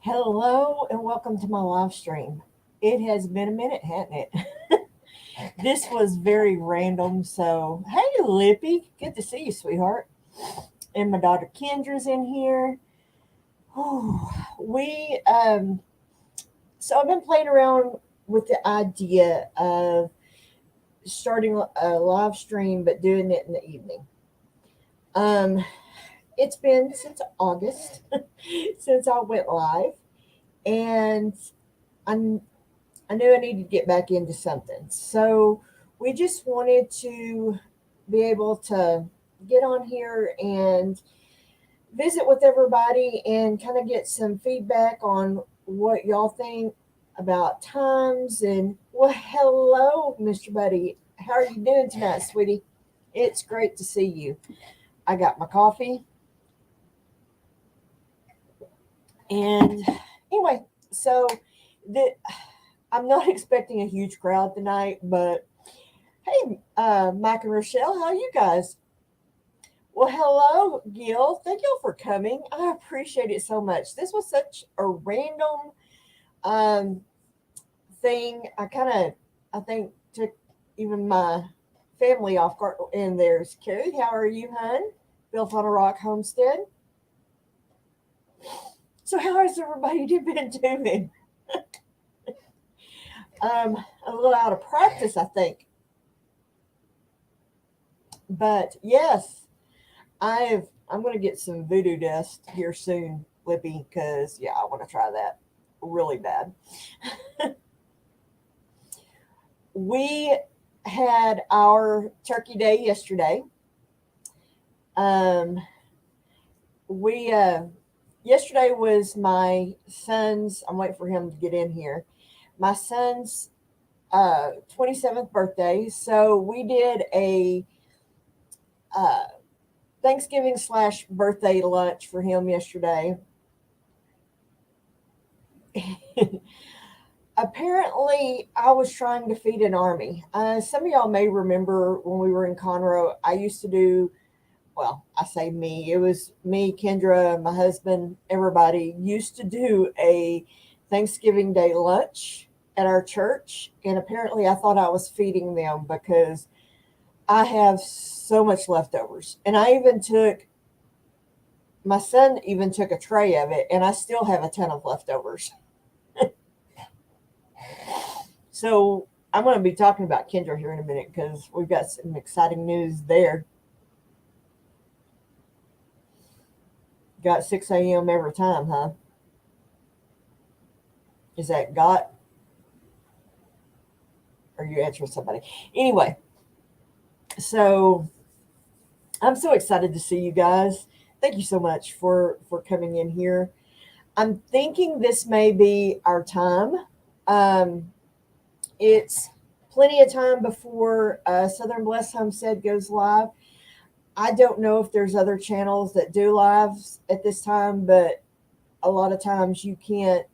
Hello and welcome to my live stream. It has been a minute, hasn't it? This was very random. So, hey, Lippy, good to see you, sweetheart. And my daughter Kendra's in here. Oh, we so I've been playing around with the idea of starting a live stream, but doing it in the evening. Um, it's been since August since I went live, and I'm I knew I needed to get back into something. So we just wanted to be able to get on here and visit with everybody and kind of get some feedback on what y'all think about times. And well, hello, Mr. Buddy. How are you doing tonight, sweetie? It's great to see you. I got my coffee. And anyway, so the I'm not expecting a huge crowd tonight, but hey, Mike and Rochelle, how are you guys? Well, hello, Gil. Thank y'all for coming. I appreciate it so much. This was such a random um, thing. I think, took even my family off guard. And there's Carrie. How are you, hun? Built on a Rock Homestead. So, how has everybody been doing? A little out of practice, I think. But yes, I'm gonna get some voodoo dust here soon, Lippy, because yeah, I want to try that really bad. We had our turkey day yesterday. Um, we Yesterday was my son's. I'm waiting for him to get in here. My son's 27th birthday, so we did a uh, Thanksgiving slash birthday lunch for him yesterday. Apparently, I was trying to feed an army. Some of y'all may remember when we were in Conroe, I used to do, well, I say me, it was me, Kendra, my husband, everybody used to do a Thanksgiving Day lunch at our church. And apparently, I thought I was feeding them because I have so much leftovers. And my son even took a tray of it, and I still have a ton of leftovers. So I'm going to be talking about Kendra here in a minute because we've got some exciting news there. Got 6 a.m. every time, huh? Is that got? Or you answering somebody? Anyway, so I'm so excited to see you guys. Thank you so much for coming in here. I'm thinking this may be our time. Um, it's plenty of time before Southern Blessed Homestead goes live. I don't know if there's other channels that do lives at this time, but a lot of times you can't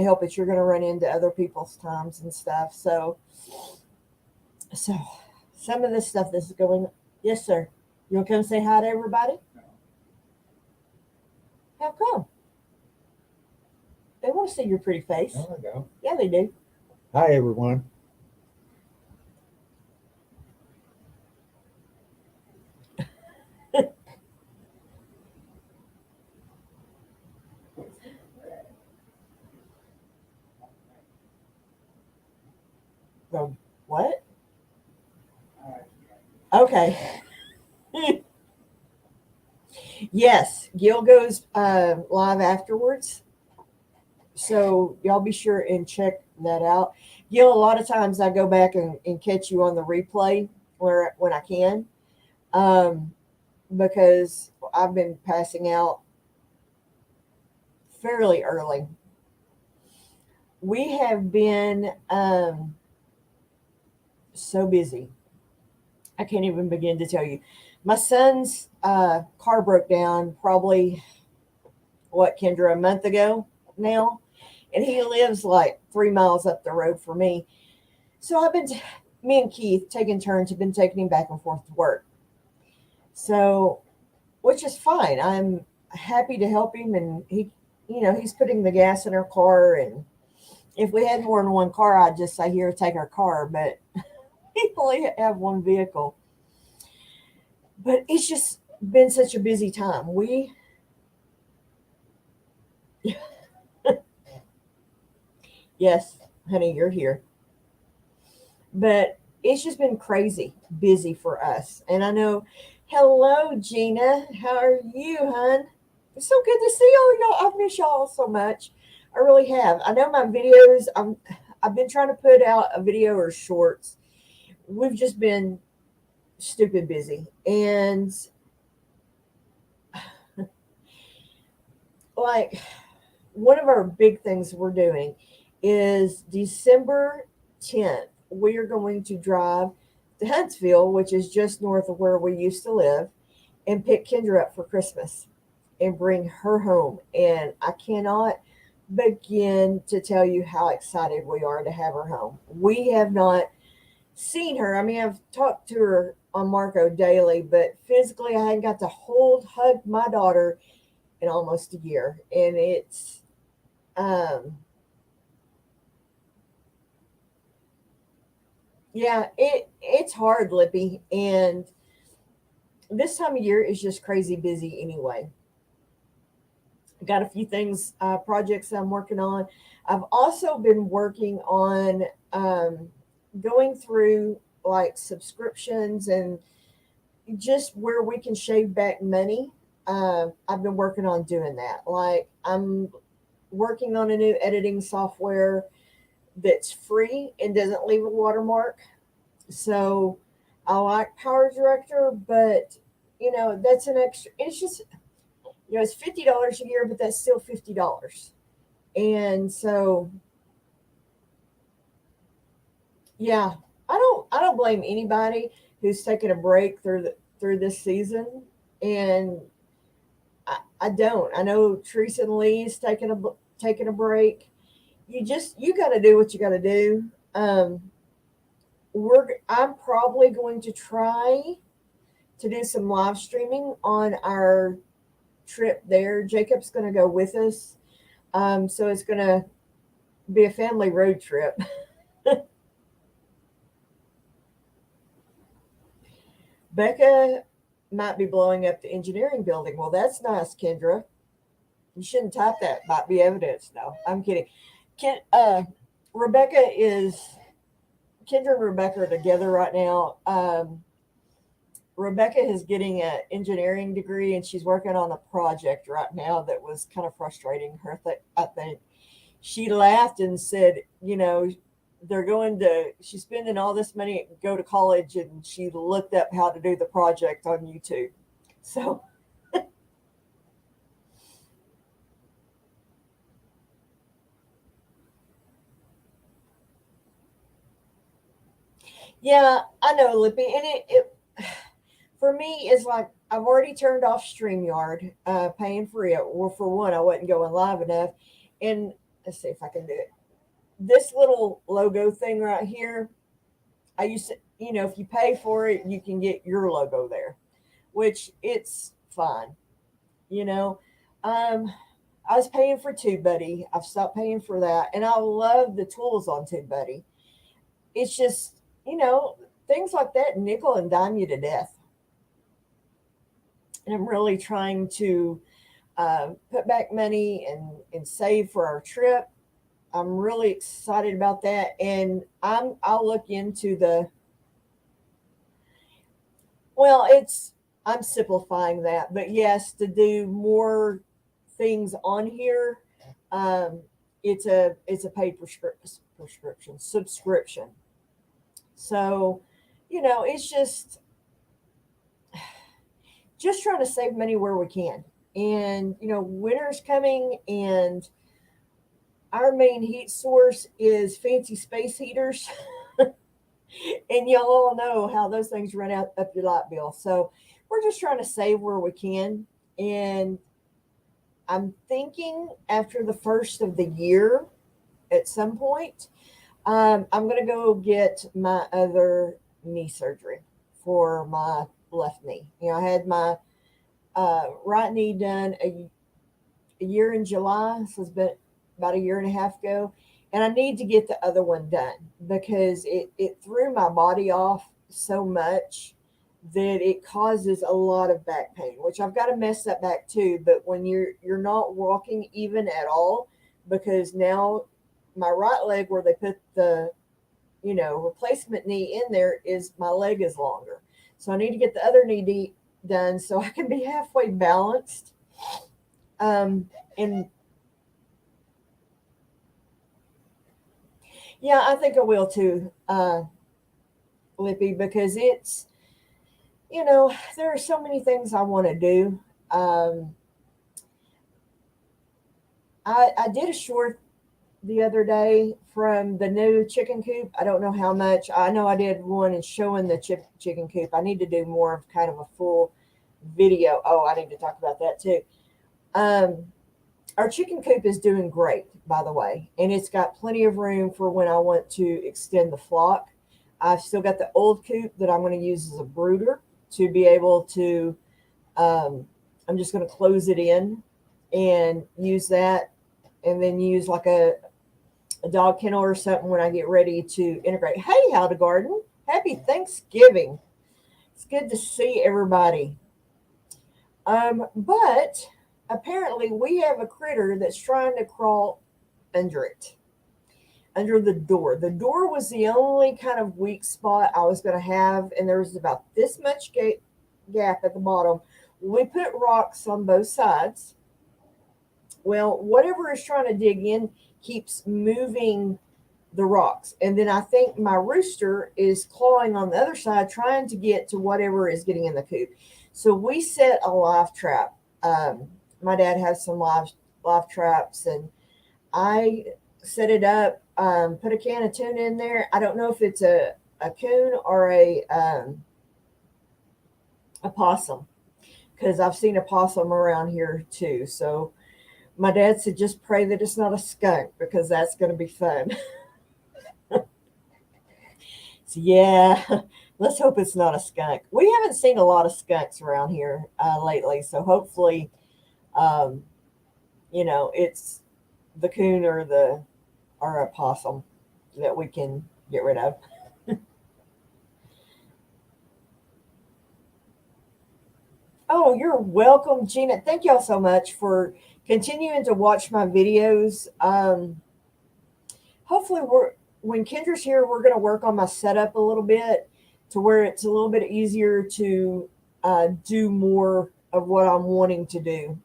help it. You're going to run into other people's times and stuff. So some of this stuff that's going. Yes, sir. You want to come say hi to everybody? How come? They want to see your pretty face. There we go. Yeah, they do. Hi, everyone. Go what? Okay. Yes, Gil goes live afterwards, so y'all be sure and check that out. Gil, a lot of times I go back and catch you on the replay where when I can, um, because I've been passing out fairly early. We have been so busy. I can't even begin to tell you. My son's car broke down probably what, Kendra, a month ago now, and he lives like 3 miles up the road from me. So me and Keith taking turns have been taking him back and forth to work. So, which is fine. happy to help him, and he's putting the gas in our car. And if we had more than one car, I'd just say, here, take our car. But we only have one vehicle. But it's just been such a busy time. Yes, honey, you're here. But it's just been crazy busy for us. And I know, hello, Gina. How are you, hon? It's so good to see all y'all. I've missed y'all so much. I really have. I know my videos, I've been trying to put out a video or shorts. We've just been stupid busy. And like one of our big things we're doing is December 10th. We are going to drive to Huntsville, which is just north of where we used to live, and pick Kendra up for Christmas and bring her home. And I cannot begin to tell you how excited we are to have her home. We have not seen her. I mean, I've talked to her on Marco daily, but physically, I hadn't got to hug my daughter in almost a year. And um, yeah, it's hard, Lippy. And this time of year is just crazy busy anyway. Got a few things, projects I'm working on. I've also been working on going through like subscriptions and just where we can shave back money. I've been working on doing that. Like I'm working on a new editing software that's free and doesn't leave a watermark. So I like Power Director, but that's an extra. It's just it's $50 a year, but that's still $50. And so yeah, I don't blame anybody who's taking a break through this season, and I don't. I know Teresa and Lee's taking a break. You got to do what you got to do. I'm probably going to try to do some live streaming on our trip there. Jacob's going to go with us, so it's going to be a family road trip. Becca might be blowing up the engineering building. Well, that's nice, Kendra. You shouldn't type that. Might be evidence. No, I'm kidding. Ken, Rebecca is Kendra and Rebecca are together right now. Rebecca is getting an engineering degree, and she's working on a project right now that was kind of frustrating her. I think she laughed and said, she's spending all this money to go to college, and she looked up how to do the project on YouTube. So yeah, I know, Lippy, and it for me is like I've already turned off StreamYard, paying for it. Well, for one, I wasn't going live enough, and let's see if I can do it. This little logo thing right here, I used to, if you pay for it, you can get your logo there, which it's fine, you know. Um, I was paying for TubeBuddy. I've stopped paying for that, and I love the tools on TubeBuddy. It's just, things like that nickel and dime you to death. And I'm really trying to put back money and save for our trip. I'm really excited about that, and I'll look into the. Well, I'm simplifying that, but yes, to do more things on here, um, it's a paid prescription subscription. So, it's just trying to save money where we can. And winter's coming, and our main heat source is fancy space heaters. And y'all all know how those things run out up your light bill. So we're just trying to save where we can. And I'm thinking after the first of the year, at some point, I'm going to go get my other knee surgery for my left knee. I had my right knee done a year in July, so it's been about a year and a half ago. And I need to get the other one done because it threw my body off so much that it causes a lot of back pain, which I've got to mess that back too. But when you're not walking even at all, because now my right leg where they put the replacement knee in there is my leg is longer. So I need to get the other knee done so I can be halfway balanced. And yeah, I think I will too, Lippy, because there are so many things I want to do. Um, I did a short the other day from the new chicken coop. I don't know how much. I know I did one and showing the chicken coop. I need to do more of kind of a full video. Oh, I need to talk about that too. Um, our chicken coop is doing great, by the way, and it's got plenty of room for when I want to extend the flock. I've still got the old coop that I'm going to use as a brooder to be able to. Um, I'm just going to close it in and use that, and then use like a dog kennel or something when I get ready to integrate. Hey, How to Garden. Happy Thanksgiving. It's good to see everybody. But apparently we have a critter that's trying to crawl under it, under the door. The door was the only kind of weak spot I was going to have, and there was about this much gap at the bottom. We put rocks on both sides. Well, whatever is trying to dig in keeps moving the rocks. And then I think my rooster is clawing on the other side, trying to get to whatever is getting in the coop. So we set a live trap. My dad has some live traps, and I set it up. Put a can of tuna in there. I don't know if it's a coon or a possum, because I've seen a possum around here too. So my dad said just pray that it's not a skunk, because that's going to be fun. So yeah, let's hope it's not a skunk. We haven't seen a lot of skunks around here lately, so hopefully, um, it's the coon or a possum that we can get rid of. Oh, you're welcome, Gina. Thank y'all so much for continuing to watch my videos. Hopefully, when Kendra's here, we're going to work on my setup a little bit to where it's a little bit easier to do more of what I'm wanting to do.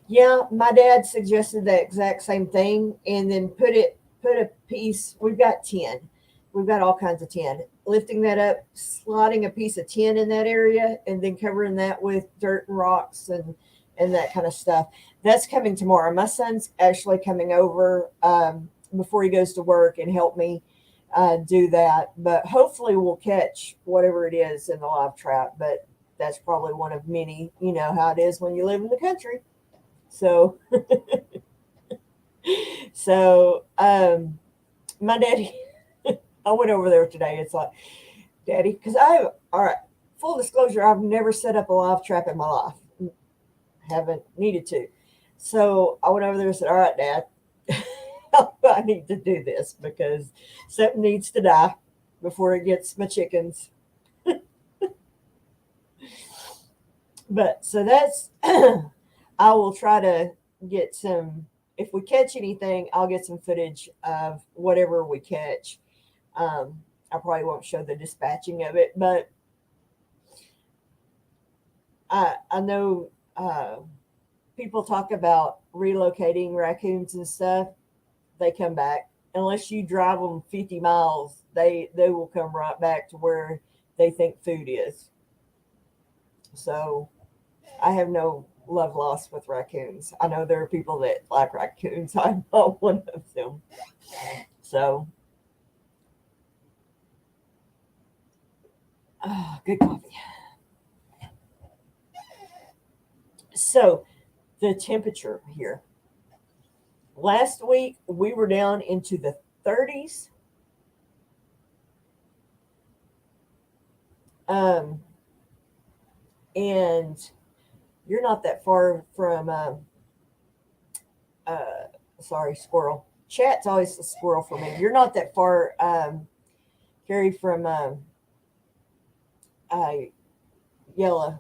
Yeah, my dad suggested the exact same thing, and then put a piece. We've got tin. We've got all kinds of tin. Lifting that up, sliding a piece of tin in that area, and then covering that with dirt and rocks and that kind of stuff. That's coming tomorrow. My son's actually coming over before he goes to work and help me do that. But hopefully, we'll catch whatever it is in the live trap. But that's probably one of many. You know how it is when you live in the country. So, so my daddy, I went over there today. It's like, Daddy, because all right, full disclosure, I've never set up a live trap in my life. Haven't needed to. So I went over there and said, all right, Dad, I need to do this because something needs to die before it gets my chickens. But so that's, I will try to get some, if we catch anything, I'll get some footage of whatever we catch. I probably won't show the dispatching of it, but I know people talk about relocating raccoons and stuff. They come back unless you drive them 50 miles. They will come right back to where they think food is. So I have no love lost with raccoons. I know there are people that like raccoons. I'm not one of them. So, good coffee. So, the temperature here. Last week, we were down into the 30s. Um, and you're not that far from, uh, sorry, squirrel. Chat's always a squirrel for me. You're not that far, Carrie, from uh, Yellow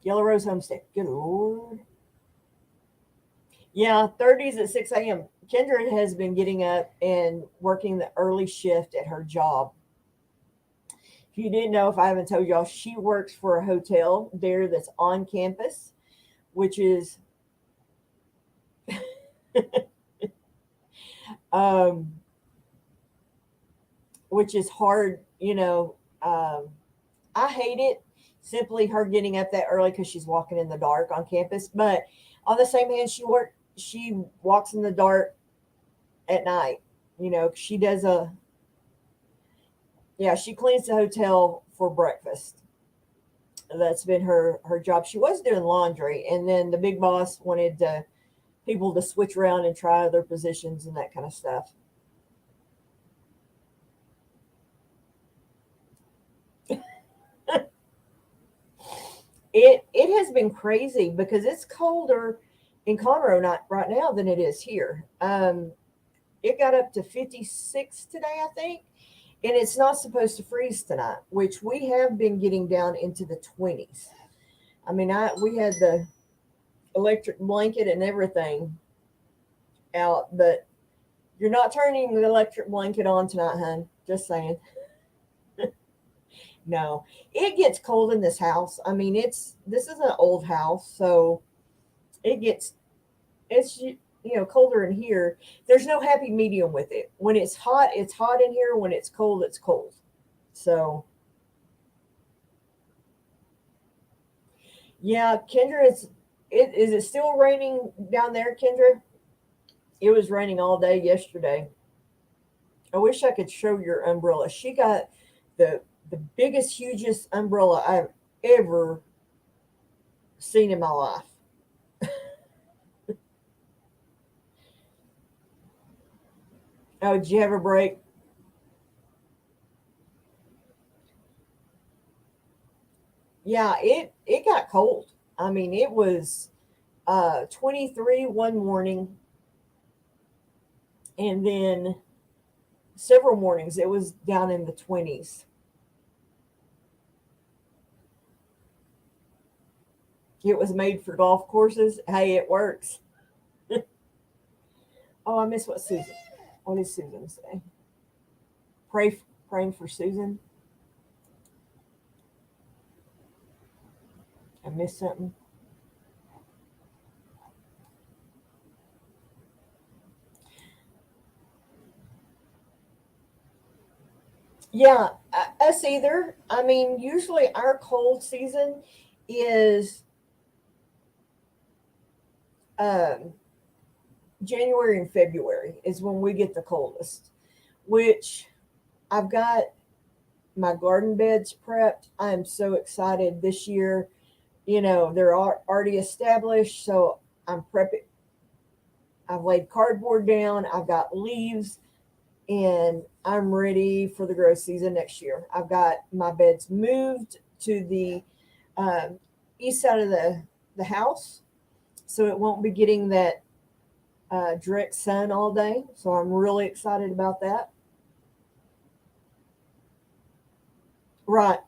Yellow Rose Homestead. Good Lord. Yeah, 30s at 6 a.m. Kendra has been getting up and working the early shift at her job. If you didn't know, if I haven't told y'all, she works for a hotel there that's on campus, which is um, which is hard. I hate it. Simply her getting up that early because she's walking in the dark on campus. But on the same hand, she walks in the dark at night. She does a yeah, she cleans the hotel for breakfast. That's been her job. She was doing laundry, and then the big boss wanted people to switch around and try other positions and that kind of stuff. It has been crazy because it's colder in Conroe not right now than it is here. It got up to 56 today, I think, and it's not supposed to freeze tonight, which we have been getting down into the 20s. I mean, I we had the electric blanket and everything out, but you're not turning the electric blanket on tonight, hun. Just saying. No, it gets cold in this house. I mean, this is an old house, so it gets it's colder in here. There's no happy medium with it. When it's hot in here. When it's cold, it's cold. So yeah, Kendra, is it still raining down there, Kendra? It was raining all day yesterday. I wish I could show your umbrella. She got the biggest, hugest umbrella I've ever seen in my life. Oh, did you have a break? Yeah, it got cold. I mean, it was 23 one morning, and then several mornings it was down in the 20s. It was made for golf courses. Hey, it works. Oh, I miss what did Susan say? Praying for Susan. I missed something. Yeah, us either. I mean, usually our cold season is um, January and February is when we get the coldest, which I've got my garden beds prepped. I'm so excited this year. They're already established, so I'm prepping. I've laid cardboard down. I've got leaves, and I'm ready for the grow season next year. I've got my beds moved to the um, east side of the house, so it won't be getting that direct sun all day. So I'm really excited about that. Right,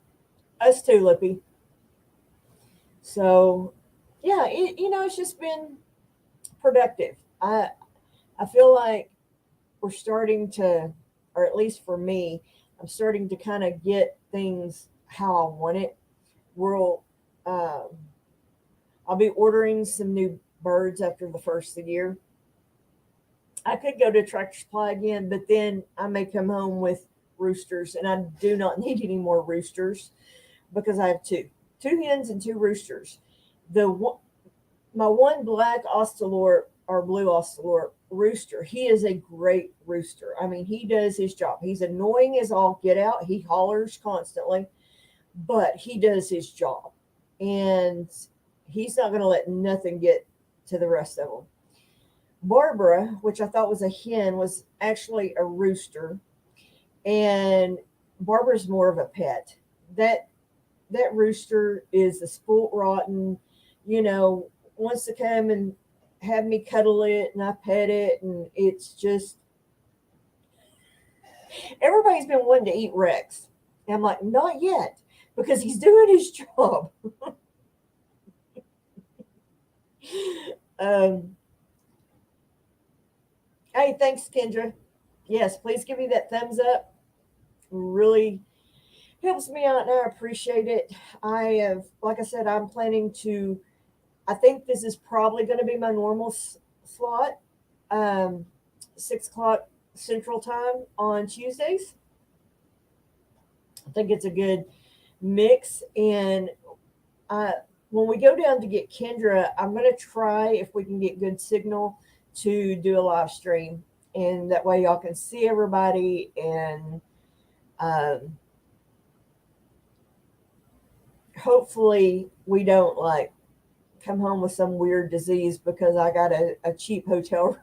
us too, Lippy. So yeah, it's just been productive. I feel like we're starting to, or at least for me, I'm starting to kind of get things how I want it. We'll, um, I'll be ordering some new birds after the first of the year. I could go to Tractor Supply again, but then I may come home with roosters, and I do not need any more roosters because I have two hens and two roosters. The my one black Ostalor or blue Ostalor rooster, he is a great rooster. I mean, he does his job. He's annoying as all get out. He hollers constantly, but he does his job. And he's not going to let nothing get to the rest of them. Barbara, which I thought was a hen, was actually a rooster. And Barbara's more of a pet. That that rooster is a spoilt rotten, you know, wants to come and have me cuddle it and I pet it. And it's just, everybody's been wanting to eat Rex. And I'm like, not yet, because he's doing his job. um, hey, thanks, Kendra. Yes, please give me that thumbs up. Really helps me out and I appreciate it. I have, like I said, I'm planning to, I think this is probably going to be my normal slot, um, 6 o'clock Central Time on Tuesdays. I think it's a good mix. And I, when we go down to get Kendra, I'm going to try if we can get good signal to do a live stream. And that way y'all can see everybody and um, hopefully we don't like come home with some weird disease because I got a cheap hotel.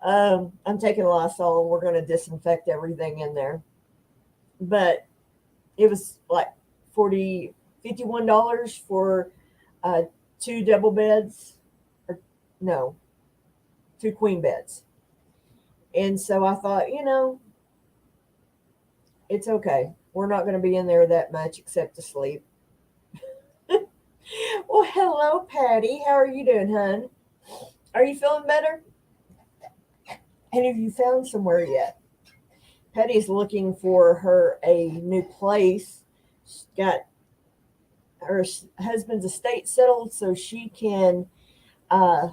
I'm taking Lysol and we're going to disinfect everything in there. But it was like 40 $51 for uh, two double beds, or no, two queen beds. And so I thought, it's okay. We're not going to be in there that much except to sleep. Well, hello, Patty. How are you doing, hon? Are you feeling better? And have you found somewhere yet? Patty's looking for her a new place. She's got her husband's estate settled so she can uh,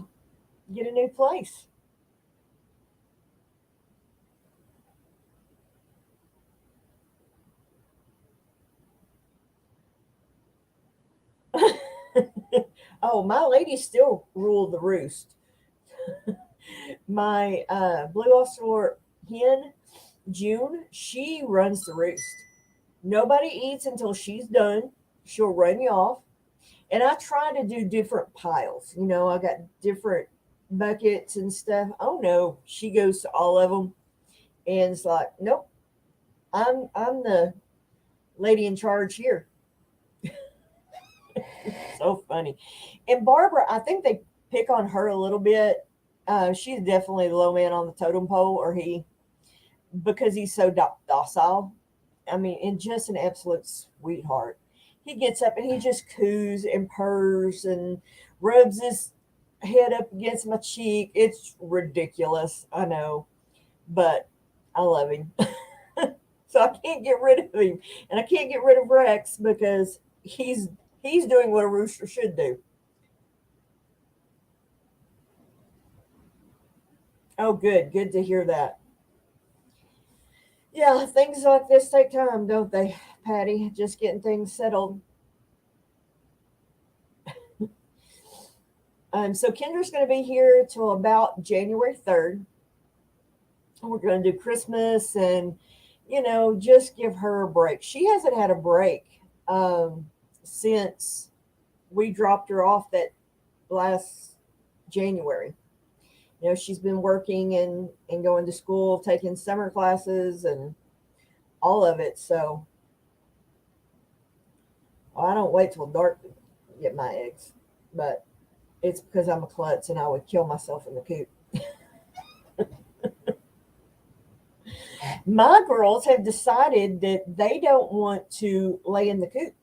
get a new place. Oh, my lady still ruled the roost. My blue Australian hen, June, she runs the roost. Nobody eats until she's done. She'll run you off. And I try to do different piles. I got different buckets and stuff. Oh no, she goes to all of them, and it's like, nope, I'm the lady in charge here. So funny. And Barbara, I think they pick on her a little bit. She's definitely the low man on the totem pole, or he, because he's so docile. I mean, and just an absolute sweetheart. He gets up and he just coos and purrs and rubs his head up against my cheek. It's ridiculous, I know, but I love him. So I can't get rid of him, and I can't get rid of Rex because he's doing what a rooster should do. Oh, good to hear that. Yeah, things like this take time, don't they, Patty? Just getting things settled. So Kendra's going to be here till about January 3rd. We're going to do Christmas and, just give her a break. She hasn't had a break since we dropped her off that last January. She's been working and going to school, taking summer classes and all of it. So I don't wait till dark to get my eggs, but it's because I'm a klutz and I would kill myself in the coop. My girls have decided that they don't want to lay in the coop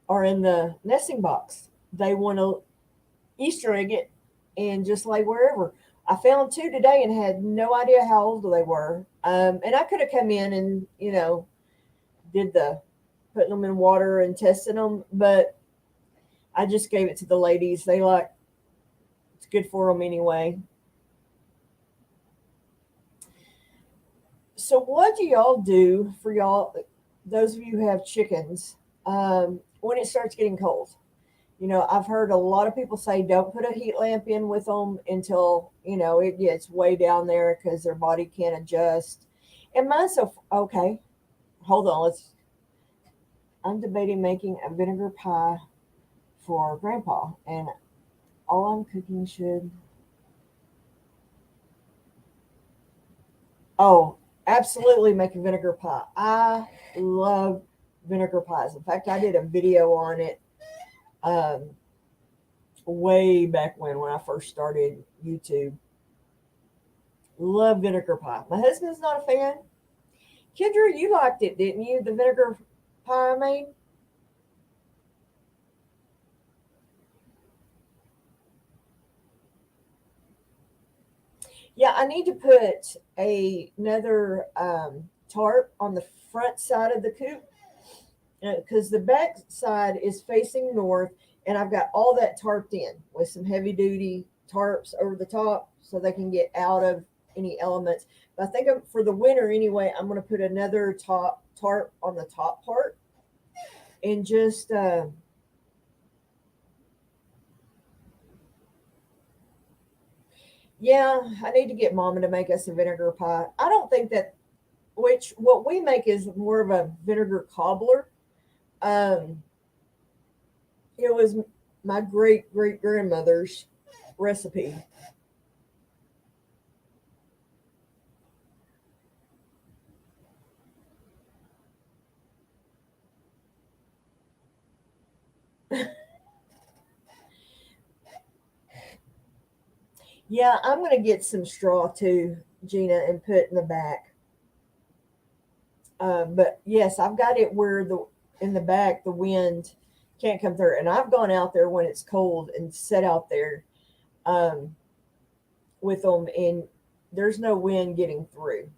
or in the nesting box. They want to Easter egg it and just lay wherever. I found two today and had no idea how old they were. And I could have come in and, did the putting them in water and testing them, but I just gave it to the ladies. They like, it's good for them anyway. So, what do y'all do for y'all, those of you who have chickens, when it starts getting cold? I've heard a lot of people say don't put a heat lamp in with them until, it gets way down there because their body can't adjust. And mine's so, okay, hold on. I'm debating making a vinegar pie for Grandpa. And all I'm cooking should, oh, Absolutely make a vinegar pie. I love vinegar pies. In fact, I did a video on it um, way back when I first started YouTube. Love vinegar pie. My husband's not a fan. Kendra, you liked it, didn't you? The vinegar pie I made? Yeah, I need to put another tarp on the front side of the coop because the back side is facing north, and I've got all that tarped in with some heavy duty tarps over the top so they can get out of any elements. But I think for the winter anyway, I'm going to put another top tarp on the top part and just yeah, I need to get Mama to make us a vinegar pie. I don't think that which what we make is more of a vinegar cobbler. Um, it was my great grandmother's recipe. Yeah, I'm gonna get some straw too, Gina, and put in the back. But yes, I've got it where the in the back the wind can't come through, and I've gone out there when it's cold and set out there um, with them, and there's no wind getting through.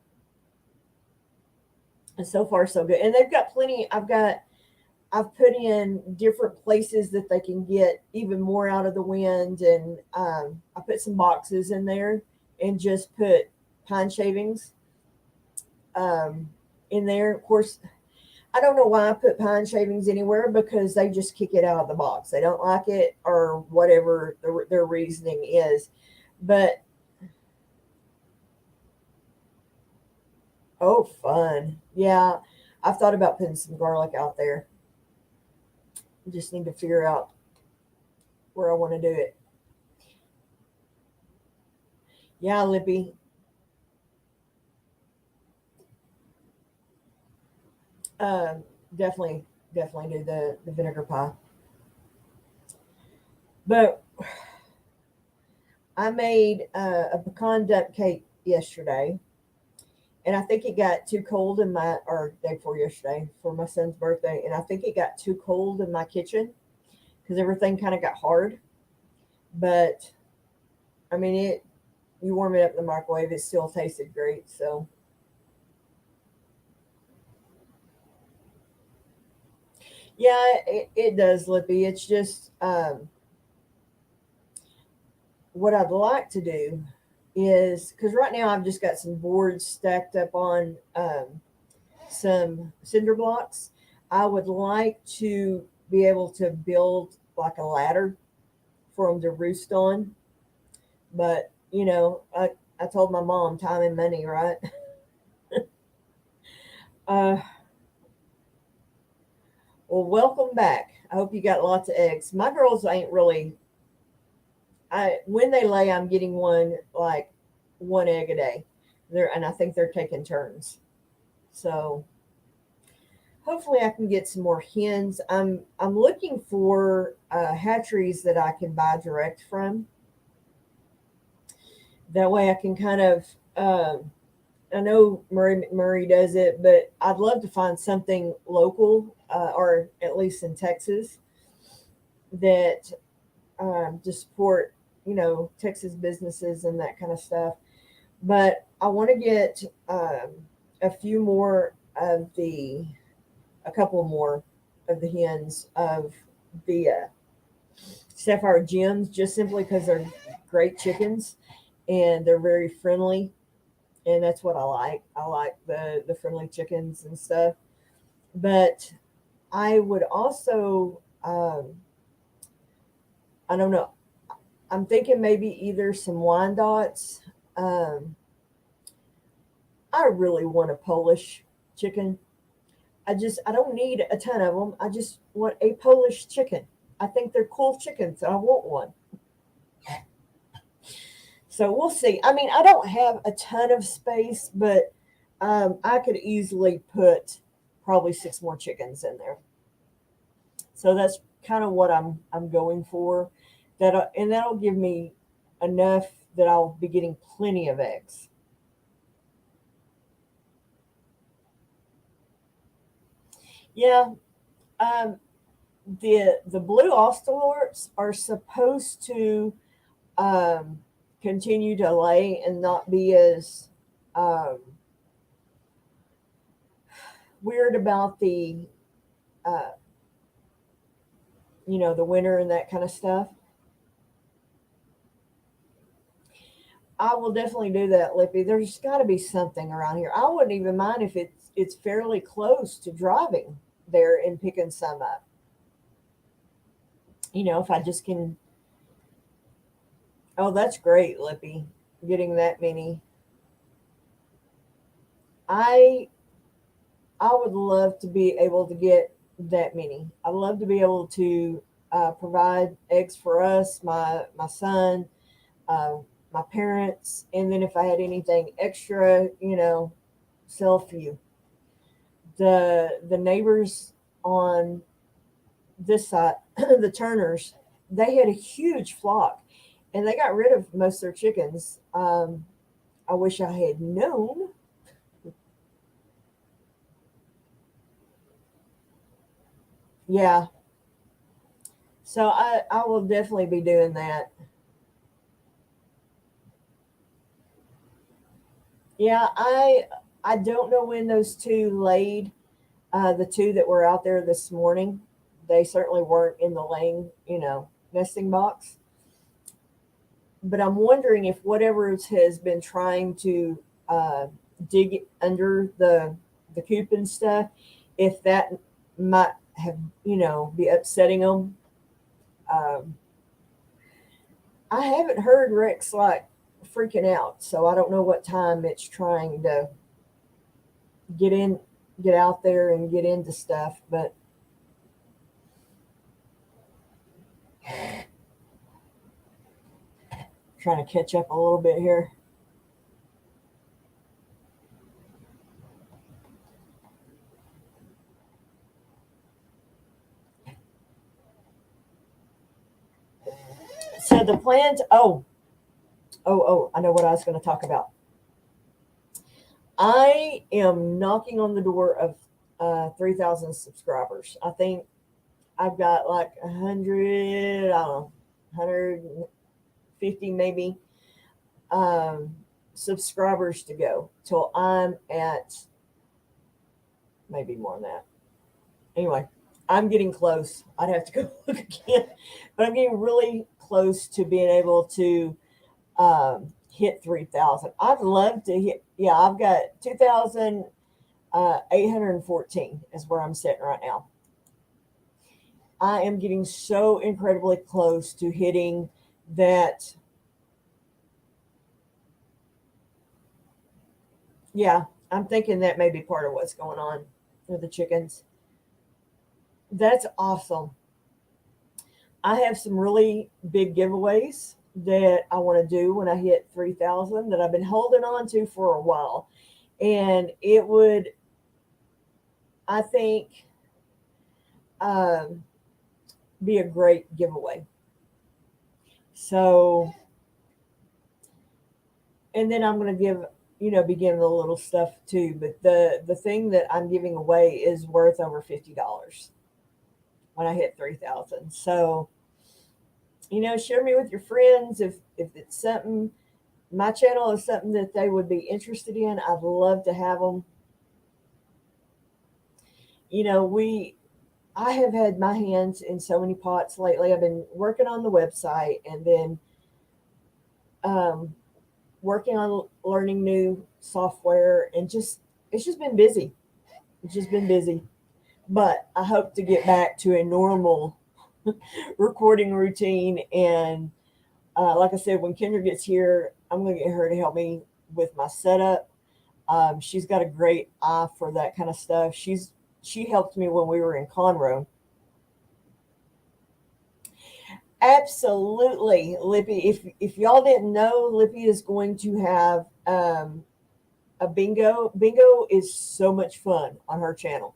And so far, so good. And they've got plenty. I've put in different places that they can get even more out of the wind, and I put some boxes in there and just put pine shavings um, in there. Of course, I don't know why I put pine shavings anywhere because they just kick it out of the box. They don't like it or whatever their reasoning is. But oh, fun. Yeah, I've thought about putting some garlic out there. Just need to figure out where I want to do it. Yeah, Lippy. Um, definitely, definitely do the vinegar pie. But I made a pecan dump cake yesterday, and I think it got too cold in my or day before yesterday for my son's birthday, and I think it got too cold in my kitchen because everything kind of got hard. But I mean, it you warm it up in the microwave, it still tasted great. So yeah, it does, Lippy. It's just what I'd like to do is because right now I've just got some boards stacked up on some cinder blocks. I would like to be able to build like a ladder for them to roost on. But, I told my mom time and money, right? Uh, well, welcome back. I hope you got lots of eggs. My girls ain't really, when they lay, I'm getting one egg a day. And I think they're taking turns. So hopefully I can get some more hens. I'm looking for hatcheries that I can buy direct from. That way I can kind of I know Murray McMurray does it, but I'd love to find something local or at least in Texas that to support Texas businesses and that kind of stuff. But I want to get a few more of the a couple more of the hens of the Sapphire Gems just simply because they're great chickens and they're very friendly, and that's what I like. I like the friendly chickens and stuff. But I would also, I don't know. I'm thinking maybe either some Wyandottes. Um, I really want a Polish chicken. I don't need a ton of them. I just want a Polish chicken. I think they're cool chickens. And I want one. So we'll see. I mean, I don't have a ton of space, but I could easily put probably 6 more chickens in there. So that's kind of what I'm going for. And that'll give me enough that I'll be getting plenty of eggs. Yeah, um, the blue ocelots are supposed to um, continue to lay and not be as um, weird about the uh, the winter and that kind of stuff. I will definitely do that, Lippy. There's got to be something around here. I wouldn't even mind if it's fairly close to driving there and picking some up. If I just can. Oh, that's great, Lippy. Getting that many. I I would love to be able to get that many. I'd love to be able to provide eggs for us, my son, uh, my parents, and then if I had anything extra, sell a few. The neighbors on this side, the Turners, they had a huge flock, and they got rid of most of their chickens. I wish I had known. Yeah, so I will definitely be doing that. Yeah, I don't know when those two laid. The two that were out there this morning, they certainly weren't in the laying, nesting box. But I'm wondering if whatever has been trying to uh, dig under the coop and stuff, if that might have, be upsetting them. Um, I haven't heard Rex like freaking out, so I don't know what time it's trying to get in, get out there and get into stuff. But trying to catch up a little bit here. So the plans. Oh! I know what I was going to talk about. I am knocking on the door of 3,000 subscribers. I think I've got like 100. I don't know, 150 maybe um, subscribers to go till I'm at maybe more than that. Anyway, I'm getting close. I'd have to go look again, but I'm getting really close to being able to hit 3,000. I'd love to hit. Yeah, I've got 2,814 is where I'm sitting right now. I am getting so incredibly close to hitting that. Yeah, I'm thinking that may be part of what's going on with the chickens. That's awesome. I have some really big giveaways that I want to do when I hit 3,000 that I've been holding on to for a while. And it would, I think, um, be a great giveaway. So, and then I'm going to give, be giving a little stuff too. But the thing that I'm giving away is worth over $50 when I hit 3,000. So, share me with your friends if it's something. My channel is something that they would be interested in. I'd love to have them. We I have had my hands in so many pots lately. I've been working on the website and then um, working on learning new software and just it's just been busy. It's just been busy. But I hope to get back to a normal recording routine. And like I said, when Kendra gets here, I'm going to get her to help me with my setup. She's got a great eye for that kind of stuff. She helped me when we were in Conroe. Absolutely, Lippy. If y'all didn't know, Lippy is going to have a bingo. Bingo is so much fun on her channel,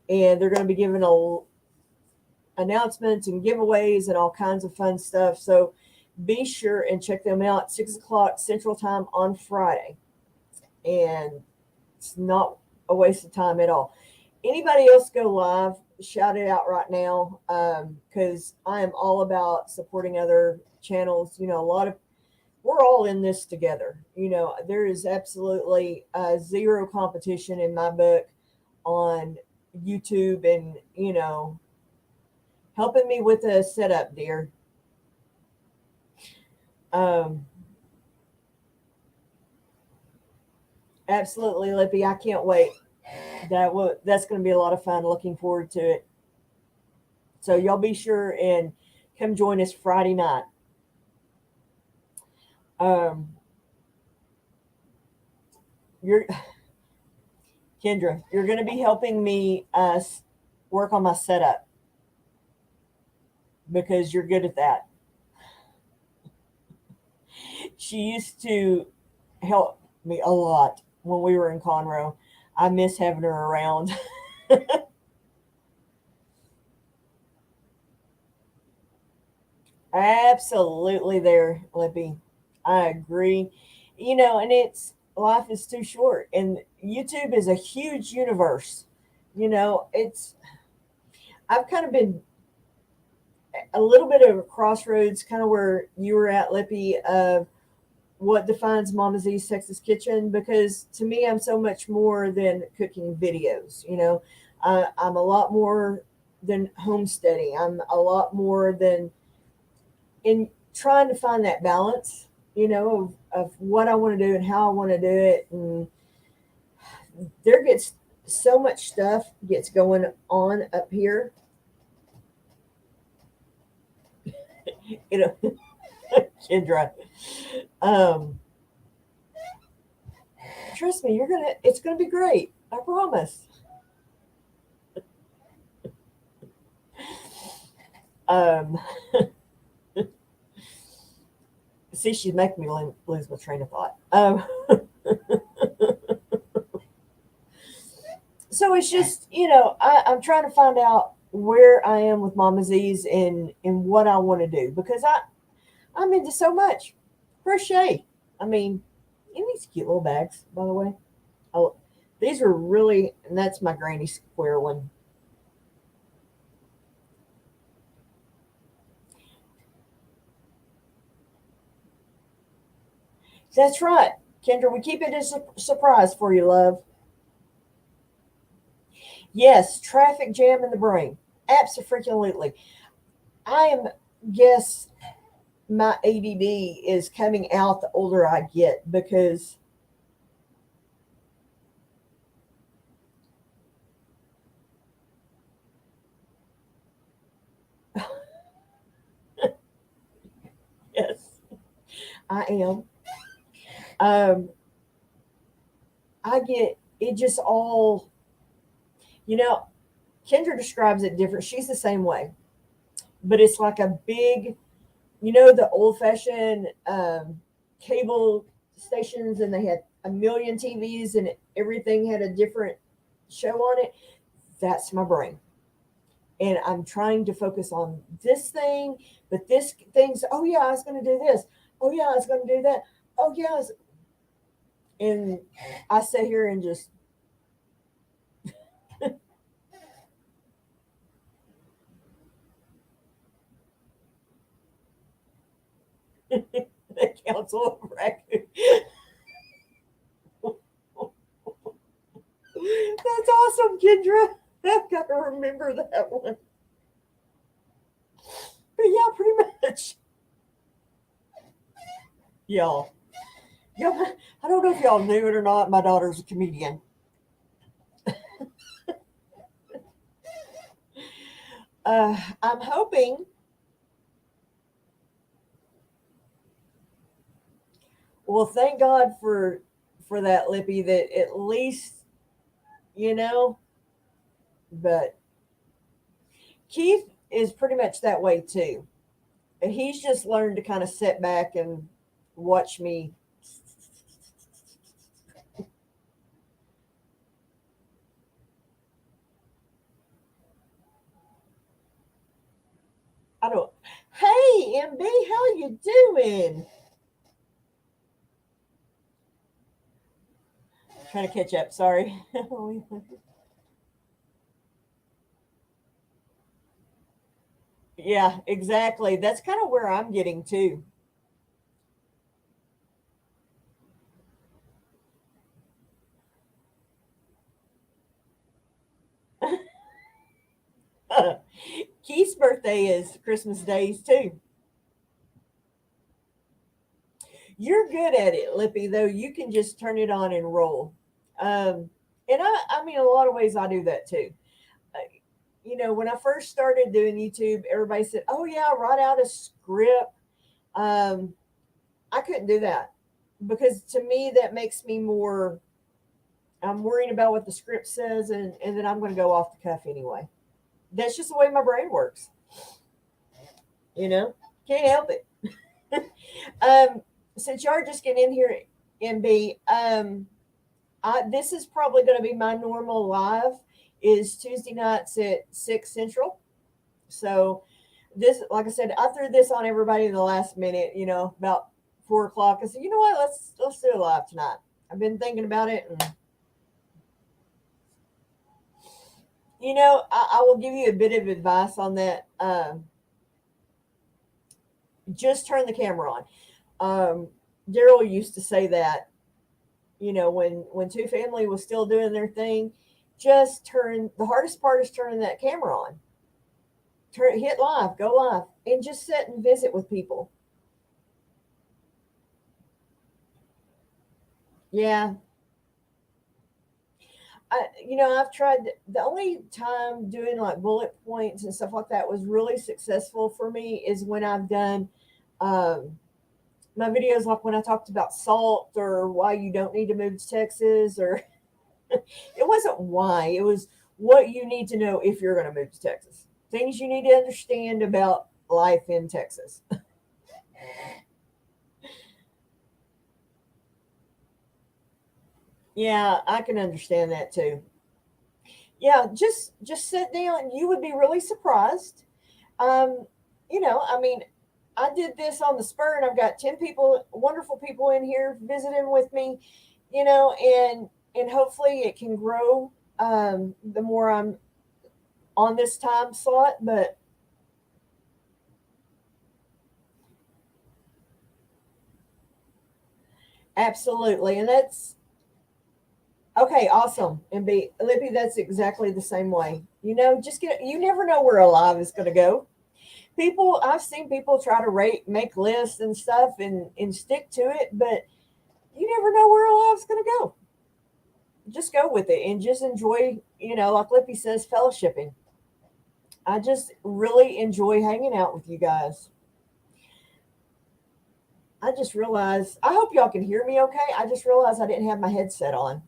and they're going to be giving announcements and giveaways and all kinds of fun stuff. So be sure and check them out, 6 o'clock Central Time on Friday. And it's not a waste of time at all. Anybody else go live, shout it out right now, because I am all about supporting other channels. You know, we're all in this together. You know, there is absolutely zero competition in my book on YouTube, and, you know, helping me with the setup, dear. Absolutely, Lippy. I can't wait. That's going to be a lot of fun. Looking forward to it. So y'all be sure and come join us Friday night. You're Kendra. You're going to be helping me work on my setup because you're good at that. She used to help me a lot when we were in Conroe. I miss having her around. Absolutely there, Lippy. I agree. You know, and it's life is too short, and YouTube is a huge universe. You know, I've kind of been a little bit of a crossroads, kind of where you were at, Lippy, of what defines Mama Z's Texas Kitchen, because to me, I'm so much more than cooking videos. You know, I'm a lot more than homesteading. I'm a lot more than in trying to find that balance, you know, of what I want to do and how I want to do it. And there gets so much stuff gets going on up here. You know, Kendra. Um, Trust me, it's gonna be great. I promise. Um, See, she's making me lose my train of thought. So it's just, you know, I'm trying to find out where I am with Mama Z's and what I want to do, because I'm into so much crochet. I mean, in these cute little bags, by the way. Oh, these are really, and that's my granny square one. That's right, Kendra. We keep it as a surprise for you, love. Yes, traffic jam in the brain. Absolutely. I am, guess my ADD is coming out the older I get, because yes, I am. Um, I get it just all, you know, Kendra describes it different. She's the same way, but it's like a big, you know, the old fashioned cable stations, and they had a million TVs and everything had a different show on it. That's my brain. And I'm trying to focus on this thing, but this thing's, oh yeah, I was going to do this. Oh yeah, I was going to do that. Oh yeah. And I sit here and just, the council of raccoon. That's awesome, Kendra. I've got to remember that one. But yeah, pretty much. Y'all. Y'all, I don't know if y'all knew it or not. My daughter's a comedian. I'm hoping. Well, thank God for that, Lippy. That at least, you know. But Keith is pretty much that way too. And he's just learned to kind of sit back and watch me. you doing? Trying to catch up. Sorry. Yeah, exactly. That's kind of where I'm getting to. Keith's birthday is Christmas days too. You're good at it, Lippy, though. You can just turn it on and roll. And I mean, a lot of ways I do that too. Uh, when I first started doing YouTube, everybody said, "Oh yeah, write out a script." Um, I couldn't do that because to me that makes me more. I'm worrying about what the script says, and then I'm going to go off the cuff anyway. That's just the way my brain works. You know, can't help it. um, since y'all are just getting in here, MB, this is probably going to be my normal live. Is Tuesday nights at 6 Central. So this, like I said, I threw this on everybody in the last minute. About 4 o'clock. I said, you know what? Let's do it live tonight. I've been thinking about it, and I will give you a bit of advice on that. Just turn the camera on. Um, Daryl used to say that, when Two Family was still doing their thing, just turn. The hardest part is turning that camera on. Hit live, go live, and just sit and visit with people. Yeah, I've tried. The only time doing like bullet points and stuff like that was really successful for me is when I've done um, my videos, like when I talked about salt or why you don't need to move to Texas, or it wasn't why, it was what you need to know if you're going to move to Texas. Things you need to understand about life in Texas. Yeah, I can understand that too. Yeah, just sit down. You would be really surprised. Um, I mean, I did this on the spur, and I've got 10 people, wonderful people in here visiting with me. And hopefully it can grow the more I'm on this time slot. But absolutely, and that's okay. Awesome, and be Libby. That's exactly the same way. Just get. You never know where a live is going to go. I've seen people try to make lists and stuff and stick to it, but you never know where a live's going to go. Just go with it and just enjoy, like Lippy says, fellowshipping. I just really enjoy hanging out with you guys. I just realized, I hope y'all can hear me okay. I just realized I didn't have my headset on.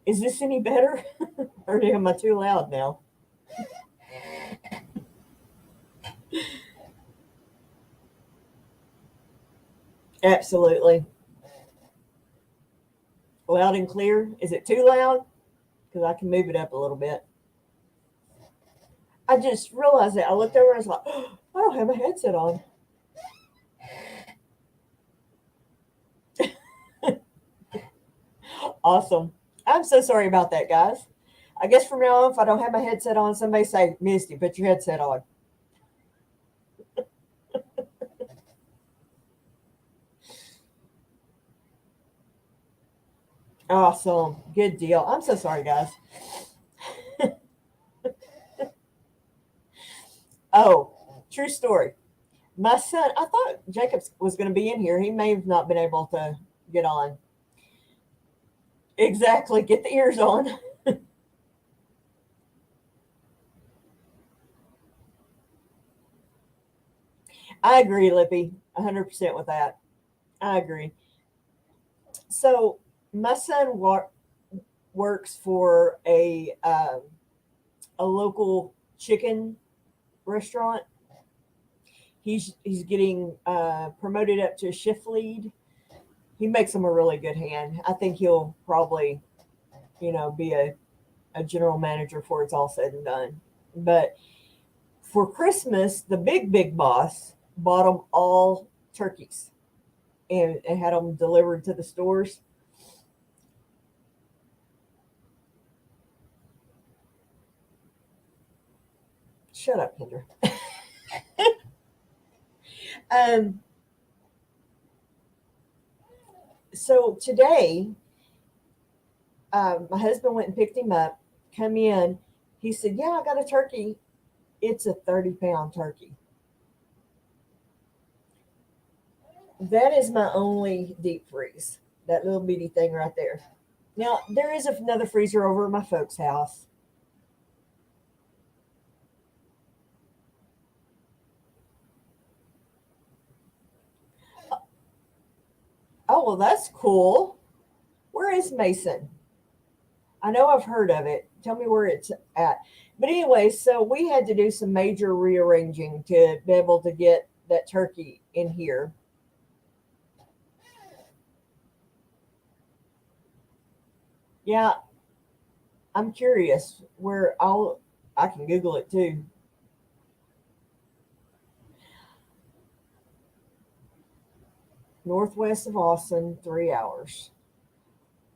Is this any better? Or am I too loud now? Absolutely. Loud and clear. Is it too loud? Because I can move it up a little bit. I just realized that. I looked over and I was like, oh, I don't have my headset on. Awesome. I'm so sorry about that, guys. I guess from now on, if I don't have my headset on, somebody say, Misty, put your headset on. Awesome. Good deal. I'm so sorry, guys. Oh, true story. My son, I thought Jacob was going to be in here. He may have not been able to get on. Exactly. Get the ears on. I agree, Lippy. 100% with that. I agree. So, my son works for a local chicken restaurant. He's getting promoted up to a shift lead. He makes him a really good hand. I think he'll probably, be a general manager before it's all said and done. But For Christmas, the big boss bought them all turkeys and had them delivered to the stores. Shut up, Kendra. Um, so today, my husband went and picked him up, come in. He said, "Yeah, I got a turkey. It's a 30-pound turkey." That is my only deep freeze, that little bitty thing right there. Now, there is another freezer over at my folks' house. Oh, well, that's cool. Where is Mason? I know I've heard of it. Tell me where it's at. But anyway, so we had to do some major rearranging to be able to get that turkey in here. Yeah, I'm curious where I can Google it too. Northwest of Austin, 3 hours.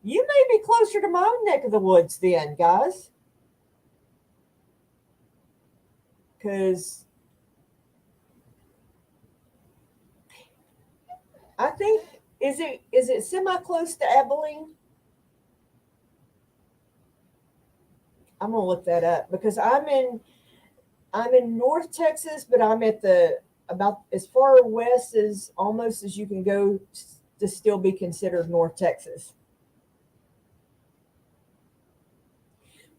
You may be closer to my neck of the woods then, guys, because I think is it semi close to Abilene? I'm gonna look that up because I'm in North Texas, but I'm at the about as far west as almost as you can go to still be considered North Texas.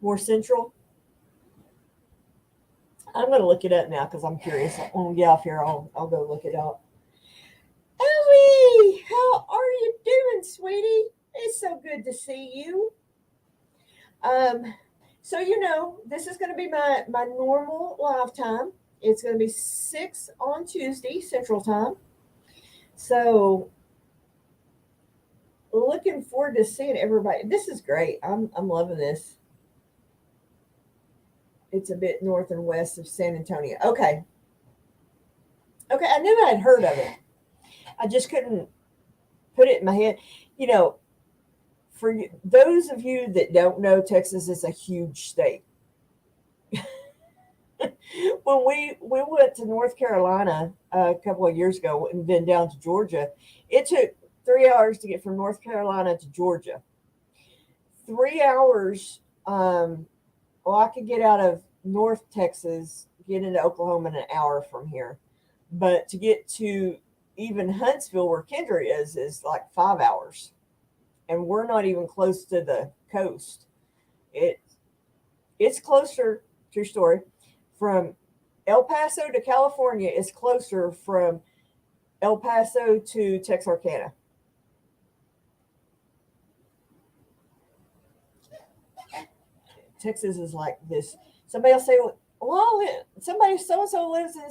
More central. I'm gonna look it up now because I'm curious. When we get off here, I'll go look it up. Ellie, how are you doing, sweetie? It's so good to see you. Um, so this is going to be my normal live time. It's going to be 6 on Tuesday Central Time. So looking forward to seeing everybody. This is great. I'm loving this. It's a bit north and west of San Antonio. Okay. Okay, I knew I'd heard of it. I just couldn't put it in my head. You know, for those of you that don't know, Texas is a huge state. When we went to North Carolina a couple of years ago and then down to Georgia, it took 3 hours to get from North Carolina to Georgia. 3 hours. Well, I could get out of North Texas, get into Oklahoma in an hour from here, but to get to even Huntsville, where Kendra is like 5 hours, and we're not even close to the coast. It it's closer. True story. From El Paso to California is closer from El Paso to Texarkana. Texas is like this. Somebody will say, "Well, somebody so and so lives in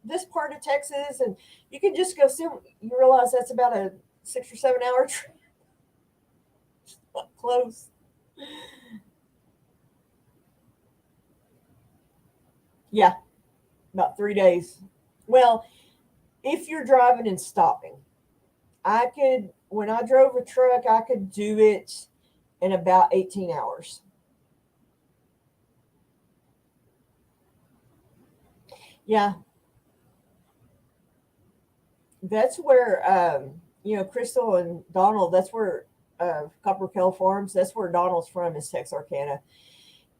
this part of Texas," and you can just go see. You realize that's about a 6 or 7 hour trip. Close. Yeah, about 3 days. Well, if you're driving and stopping, I could. When I drove a truck, I could do it in about 18 hours. Yeah, that's where Crystal and Donald. That's where Copper Kell Farms. That's where Donald's from, is Texarkana.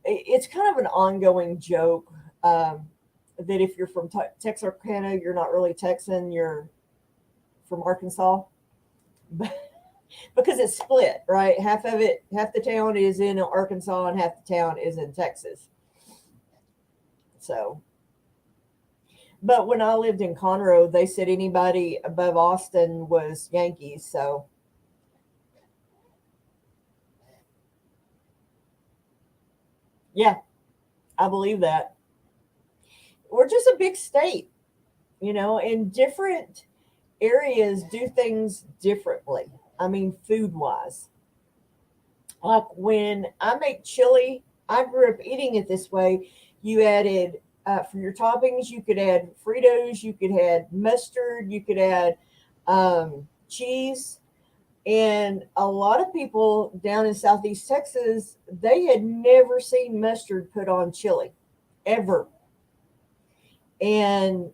It's kind of an ongoing joke that if you're from Texarkana, you're not really Texan. You're from Arkansas, because it's split, right? Half the town is in Arkansas, and half the town is in Texas. So, but when I lived in Conroe, they said anybody above Austin was Yankees. So, yeah, I believe that. We're just a big state, and different areas do things differently. I mean, food wise. Like when I make chili, I grew up eating it this way. You added for your toppings, you could add Fritos, you could add mustard, you could add cheese. And a lot of people down in Southeast Texas, they had never seen mustard put on chili, ever. And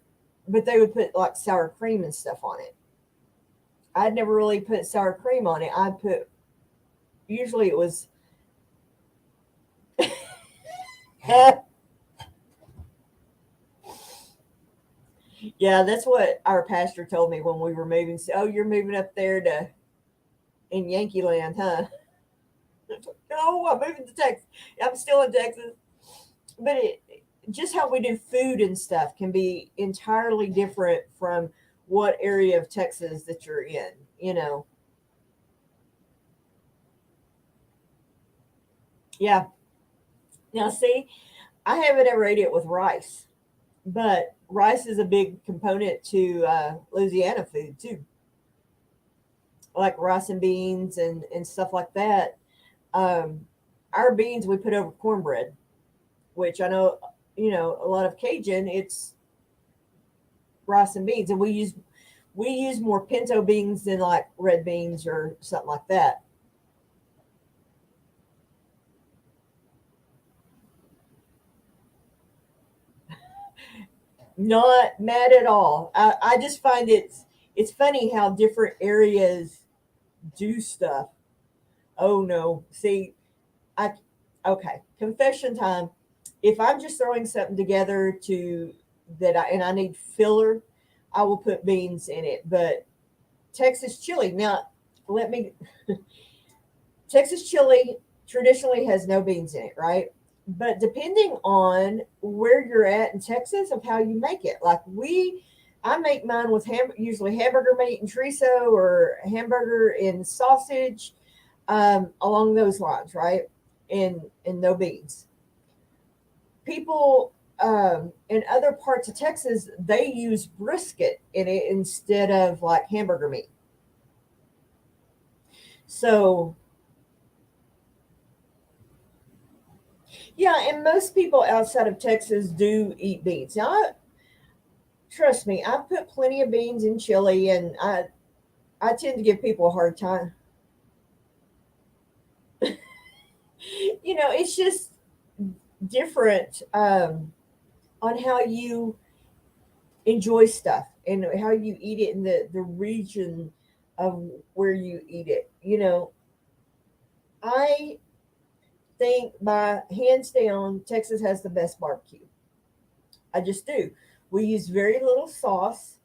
but they would put like sour cream and stuff on it. I'd never really put sour cream on it. I put usually it was yeah, that's what our pastor told me when we were moving. So, oh, you're moving up there to in Yankee land, huh? No, I'm moving to Texas. I'm still in Texas. But just how we do food and stuff can be entirely different from what area of Texas that you're in, you know. Yeah. Now, see, I haven't ever ate it with rice, but rice is a big component to Louisiana food too, like rice and beans and stuff like that. Um, our beans we put over cornbread, which I know, you know, a lot of Cajun, it's rice and beans, and we use more pinto beans than like red beans or something like that. Not mad at all. I just find it's funny how different areas do stuff. Oh no. See, I okay. Confession time. If I'm just throwing something together to that I need filler, I will put beans in it. But Texas chili. Now, let me Texas chili traditionally has no beans in it, right? But depending on where you're at in Texas of how you make it, like I make mine with usually hamburger meat and chorizo or hamburger and sausage, along those lines, right? And no beans. People in other parts of Texas they use brisket in it instead of like hamburger meat. So yeah, and most people outside of Texas do eat beans. Now, trust me, I put plenty of beans in chili, and I tend to give people a hard time. You know, it's just different on how you enjoy stuff and how you eat it in the region of where you eat it. You know, I think by hands down, Texas has the best barbecue. I just do. We use very little sauce.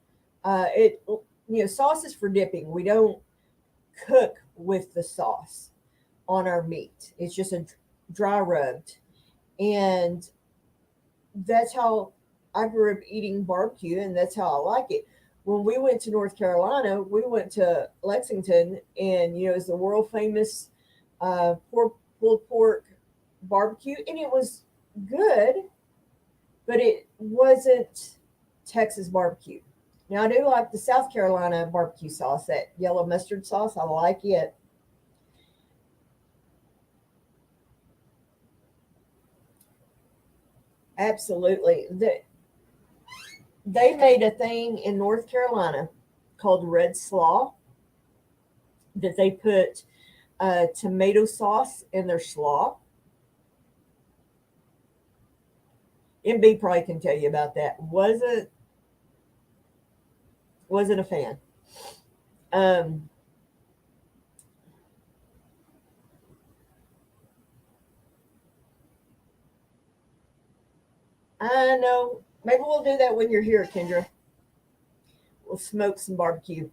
Sauce is for dipping. We don't cook with the sauce on our meat. It's just a dry rubbed, and that's how I grew up eating barbecue, and that's how I like it. When we went to North Carolina, we went to Lexington, and it's the world famous pulled pork barbecue, and it was good, but it wasn't Texas barbecue. Now I do like the South Carolina barbecue sauce, that yellow mustard sauce. I like it. Absolutely. They made a thing in North Carolina called red slaw that they put tomato sauce in their slaw. MB probably can tell you about that. Wasn't a fan. Um, I know. Maybe we'll do that when you're here, Kendra. We'll smoke some barbecue.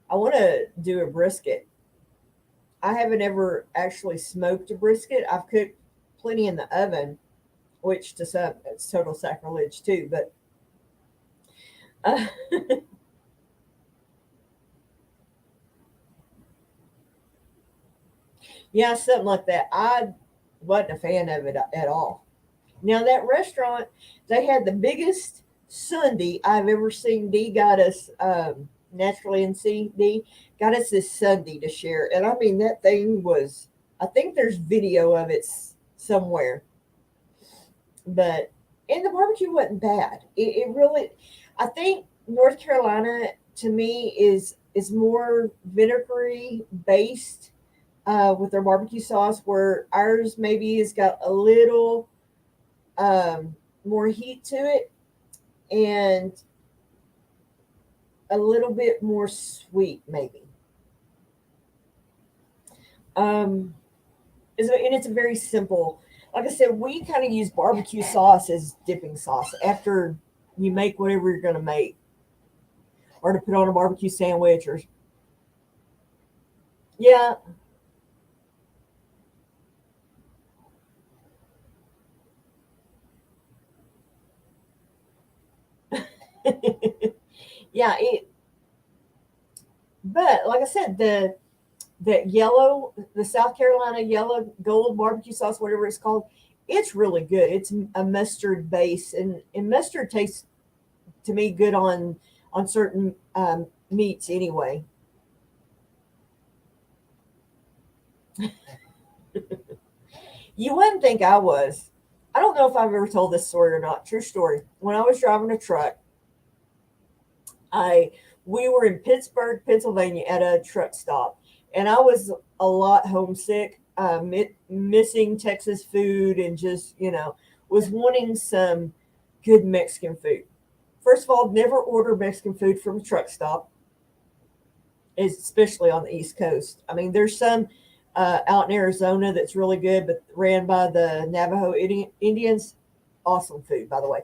I want to do a brisket. I haven't ever actually smoked a brisket. I've cooked plenty in the oven, which to some it's total sacrilege too. But uh, yeah, something like that. I wasn't a fan of it at all. Now that restaurant, they had the biggest Sunday I've ever seen. D got us naturally and CD got us this Sunday to share, and I mean that thing was. I think there's video of it somewhere. But and the barbecue wasn't bad. It really, I think North Carolina to me is more vinegary based with their barbecue sauce, where ours maybe has got a little more heat to it and a little bit more sweet, maybe. Um, and it's a very simple. Like I said, we kind of use barbecue sauce as dipping sauce after you make whatever you're going to make, or to put on a barbecue sandwich, or yeah, yeah. But like I said, that yellow, the South Carolina yellow gold barbecue sauce, whatever it's called, it's really good. It's a mustard base, and mustard tastes to me good on certain meats anyway. You wouldn't think I was. I don't know if I've ever told this story or not. True story. When I was driving a truck, I we were in Pittsburgh, Pennsylvania, at a truck stop, and I was a lot homesick, missing Texas food, and just was wanting some good Mexican food. First of all, never order Mexican food from a truck stop, especially on the East Coast. I mean, there's some out in Arizona that's really good, but ran by the Navajo Indians. Awesome food, by the way.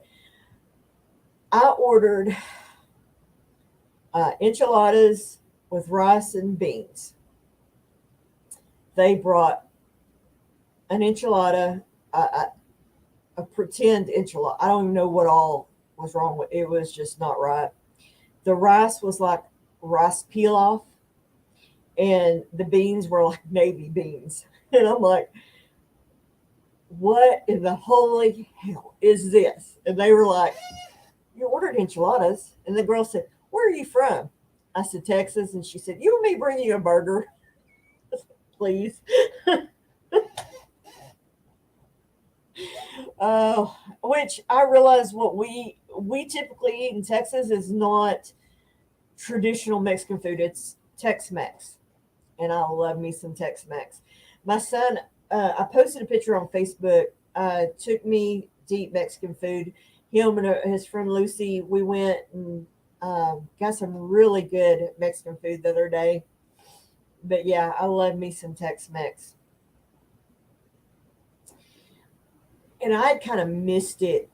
I ordered enchiladas with rice and beans. They brought an enchilada, a pretend enchilada. I don't even know what all was wrong with it. It was just not right. The rice was like rice pilaf, and the beans were like navy beans. And I'm like, what in the holy hell is this? And they were like, you ordered enchiladas. And the girl said, where are you from? I said, Texas. And she said, you want me to bring you a burger, please? Which I realize what we typically eat in Texas is not traditional Mexican food. It's Tex-Mex, and I love me some Tex-Mex. My son, I posted a picture on Facebook. Took me to eat Mexican food. Him and his friend Lucy, we went and got some really good Mexican food the other day. But yeah, I love me some Tex-Mex, and I kind of missed it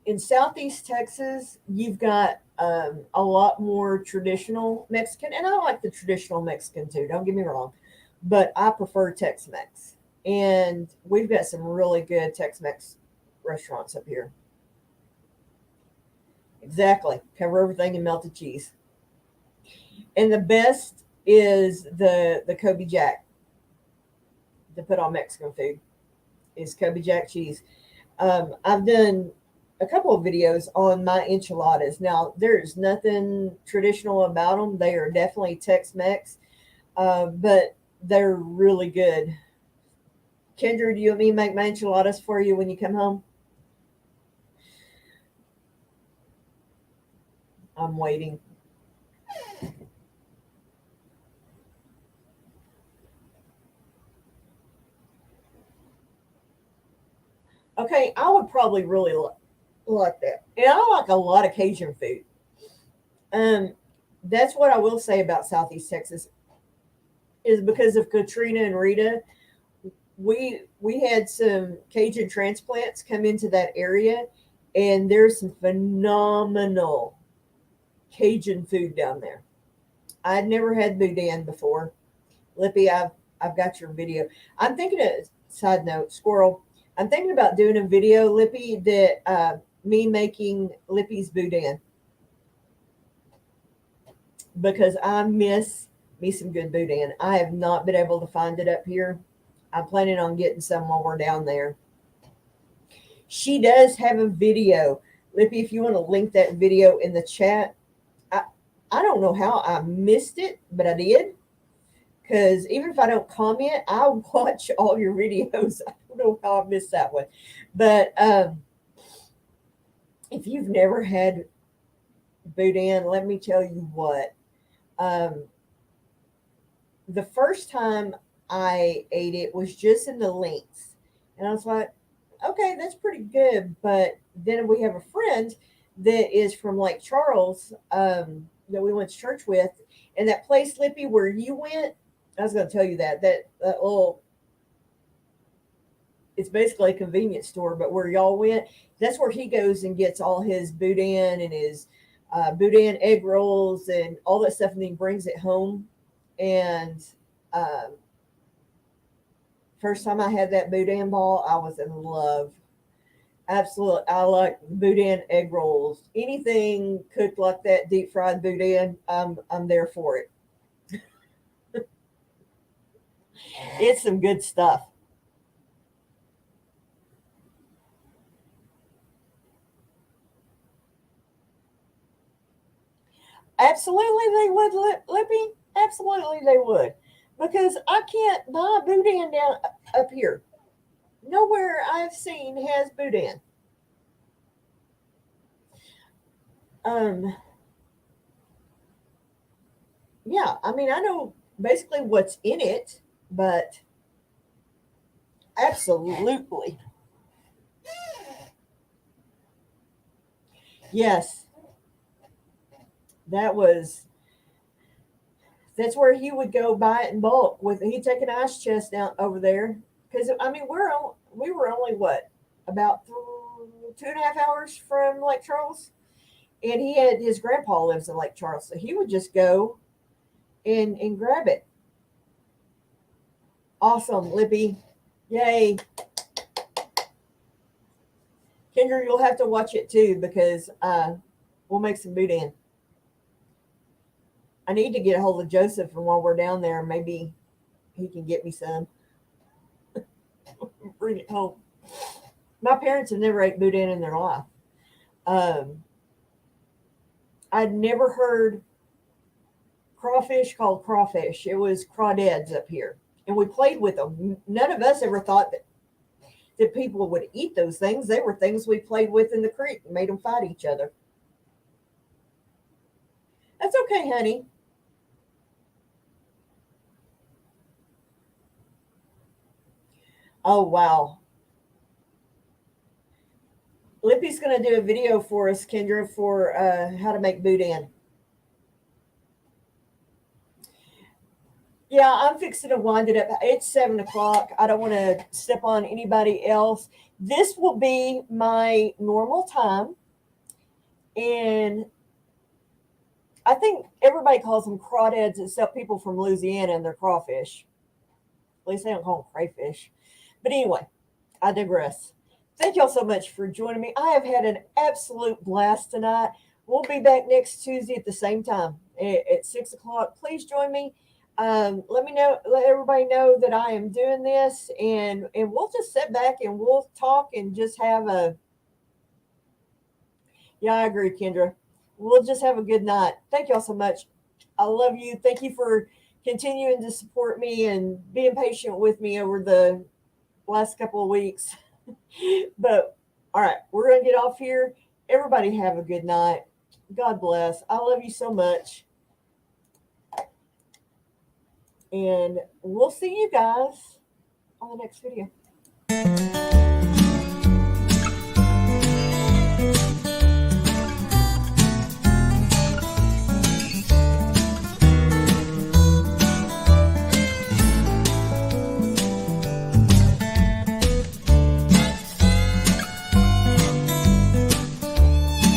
in Southeast Texas. You've got a lot more traditional Mexican, and I like the traditional Mexican too. Don't get me wrong, but I prefer Tex-Mex, and we've got some really good Tex-Mex restaurants up here. Exactly, cover everything in melted cheese, and the best is the Kobe Jack to put on Mexican food is Kobe Jack cheese. I've done a couple of videos on my enchiladas. Now, there's nothing traditional about them. They are definitely Tex Mex, but they're really good. Kendra, do you want me to make my enchiladas for you when you come home? I'm waiting. Okay, I would probably really like that. And I like a lot of Cajun food. Um, that's what I will say about Southeast Texas is because of Katrina and Rita, we had some Cajun transplants come into that area, and there's some phenomenal Cajun food down there. I'd never had boudin before. Lippy, I've got your video. I'm thinking of side note, squirrel. I'm thinking about doing a video, Lippy, that me making Lippy's boudin because I miss me some good boudin. I have not been able to find it up here. I'm planning on getting some while we're down there. She does have a video. Lippy, if you want to link that video in the chat, I, I don't know how I missed it, but I did. because even if I don't comment, I watch all your videos. I don't know how I missed that one. But if you've never had boudin, let me tell you what. Um, the first time I ate it was just in the links. And I was like, okay, that's pretty good. But then we have a friend that is from Lake Charles that we went to church with. And that place, Lippy, where you went, I was going to tell you that little, it's basically a convenience store, but where y'all went, that's where he goes and gets all his boudin and his boudin egg rolls and all that stuff. And then he brings it home. And um, first time I had that boudin ball, I was in love. Absolutely. I like boudin egg rolls. Anything cooked like that, deep fried boudin, I'm there for it. It's some good stuff. Absolutely, they would, Lippy. Absolutely, they would. Because I can't buy boudin down up here. Nowhere I've seen has boudin. Um, yeah, I mean, I know basically what's in it, but absolutely. Yes, that was that's where he would go buy it in bulk. With he'd take an ice chest down over there because I mean we were only what about 2.5 hours from Lake Charles, and he had his grandpa lives in Lake Charles, so he would just go and grab it. Awesome, Lippy, yay, Kendra, you'll have to watch it too because we'll make some boudin. I need to get a hold of Joseph, and while we're down there, maybe he can get me some, bring it home. My parents have never ate boudin in their life. Um, I'd never heard crawfish called crawfish. It was crawdads up here, and we played with them. None of us ever thought that people would eat those things. They were things we played with in the creek and made them fight each other. That's okay, honey. Oh wow, Lippy's going to do a video for us, Kendra, for how to make boudin. Yeah, I'm fixing to wind it up. It's 7 o'clock. I don't want to step on anybody else. This will be my normal time. And I think everybody calls them crawdads except people from Louisiana and their crawfish. At least they don't call them crayfish. But anyway, I digress. Thank y'all so much for joining me. I have had an absolute blast tonight. We'll be back next Tuesday at the same time at 6 o'clock. Please join me. Let me know, let everybody know that I am doing this, and we'll just sit back and we'll talk and just have a. Yeah, I agree, Kendra. We'll just have a good night. Thank y'all so much. I love you. Thank you for continuing to support me and being patient with me over the last couple of weeks. But all right, we're going to get off here. Everybody have a good night. God bless. I love you so much. And we'll see you guys on the next video.